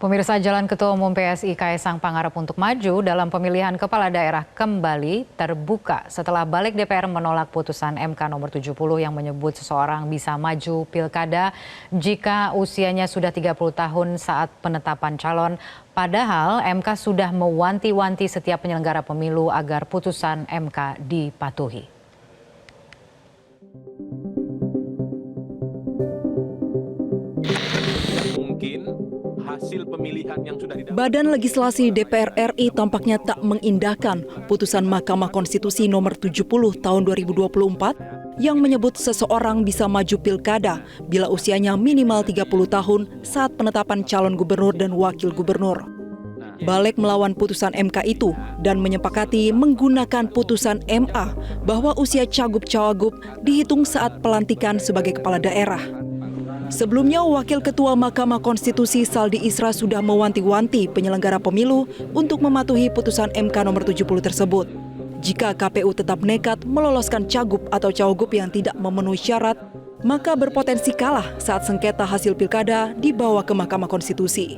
Pemirsa, jalan Ketua Umum PSI Kaesang Pangarep untuk maju dalam pemilihan kepala daerah kembali terbuka setelah Balik DPR menolak putusan MK nomor 70 yang menyebut seseorang bisa maju pilkada jika usianya sudah 30 tahun saat penetapan calon. Padahal MK sudah mewanti-wanti setiap penyelenggara pemilu agar putusan MK dipatuhi. Badan Legislasi DPR RI tampaknya tak mengindahkan putusan Mahkamah Konstitusi nomor 70 tahun 2024 yang menyebut seseorang bisa maju pilkada bila usianya minimal 30 tahun saat penetapan calon gubernur dan wakil gubernur. Balik melawan putusan MK itu dan menyepakati menggunakan putusan MA bahwa usia cagup-cawagup dihitung saat pelantikan sebagai kepala daerah. Sebelumnya, Wakil Ketua Mahkamah Konstitusi Saldi Isra sudah mewanti-wanti penyelenggara pemilu untuk mematuhi putusan MK nomor 70 tersebut. Jika KPU tetap nekat meloloskan cagup atau cawagup yang tidak memenuhi syarat, maka berpotensi kalah saat sengketa hasil pilkada dibawa ke Mahkamah Konstitusi.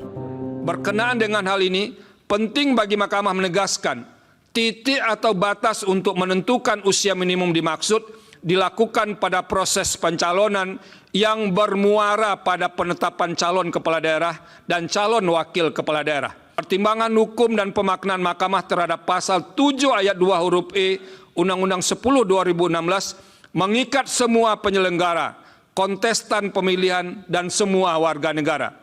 Berkenaan dengan hal ini, penting bagi Mahkamah menegaskan titik atau batas untuk menentukan usia minimum dimaksud dilakukan pada proses pencalonan yang bermuara pada penetapan calon kepala daerah dan calon wakil kepala daerah. Pertimbangan hukum dan pemaknaan Mahkamah terhadap pasal 7 ayat 2 huruf E Undang-Undang 10 2016 mengikat semua penyelenggara, kontestan pemilihan, dan semua warga negara.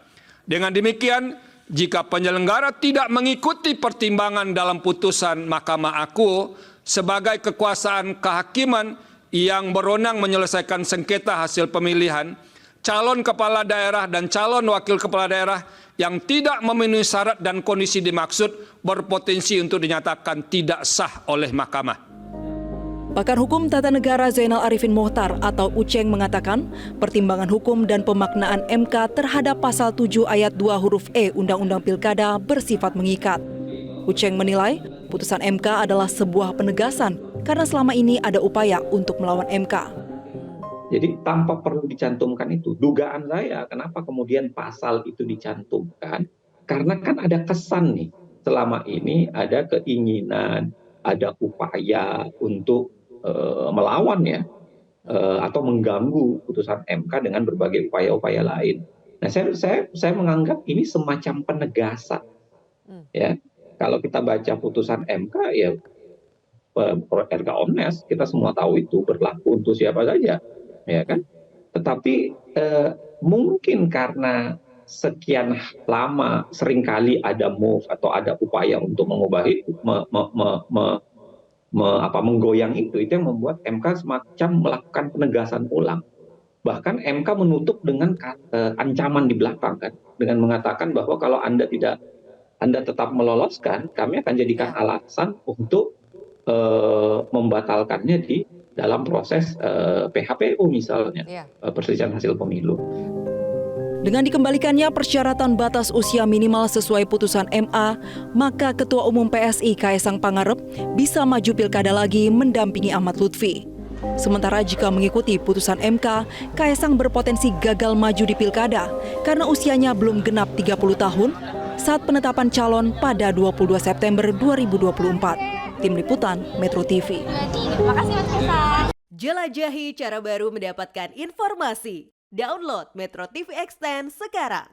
Dengan demikian, jika penyelenggara tidak mengikuti pertimbangan dalam putusan Mahkamah Aku sebagai kekuasaan kehakiman yang berwenang menyelesaikan sengketa hasil pemilihan, calon kepala daerah dan calon wakil kepala daerah yang tidak memenuhi syarat dan kondisi dimaksud berpotensi untuk dinyatakan tidak sah oleh Mahkamah. Pakar Hukum Tata Negara Zainal Arifin Mohtar atau Uceng mengatakan pertimbangan hukum dan pemaknaan MK terhadap pasal 7 ayat 2 huruf E Undang-Undang Pilkada bersifat mengikat. Uceng menilai putusan MK adalah sebuah penegasan karena selama ini ada upaya untuk melawan MK. Jadi tanpa perlu dicantumkan itu, dugaan saya kenapa kemudian pasal itu dicantumkan, karena kan ada kesan nih, selama ini ada keinginan, ada upaya untuk melawan ya, atau mengganggu putusan MK dengan berbagai upaya-upaya lain. Nah, saya menganggap ini semacam penegasan. Ya, kalau kita baca putusan MK ya, erga omnes, kita semua tahu itu berlaku untuk siapa saja, ya kan? Tetapi mungkin karena sekian lama seringkali ada move atau ada upaya untuk mengubah itu, menggoyang itu yang membuat MK semacam melakukan penegasan ulang. Bahkan MK menutup dengan ancaman di belakang kan, dengan mengatakan bahwa kalau Anda tetap meloloskan, kami akan jadikan alasan untuk membatalkannya di dalam proses PHPU misalnya, perselisihan hasil pemilu. Dengan dikembalikannya persyaratan batas usia minimal sesuai putusan MA, maka Ketua Umum PSI Kaesang Pangarep bisa maju pilkada lagi mendampingi Ahmad Lutfi. Sementara jika mengikuti putusan MK, Kaesang berpotensi gagal maju di pilkada karena usianya belum genap 30 tahun saat penetapan calon pada 22 September 2024. Tim Liputan Metro TV. Terima kasih Mas Kesa. Jelajahi cara baru mendapatkan informasi. Download Metro TV Extend sekarang.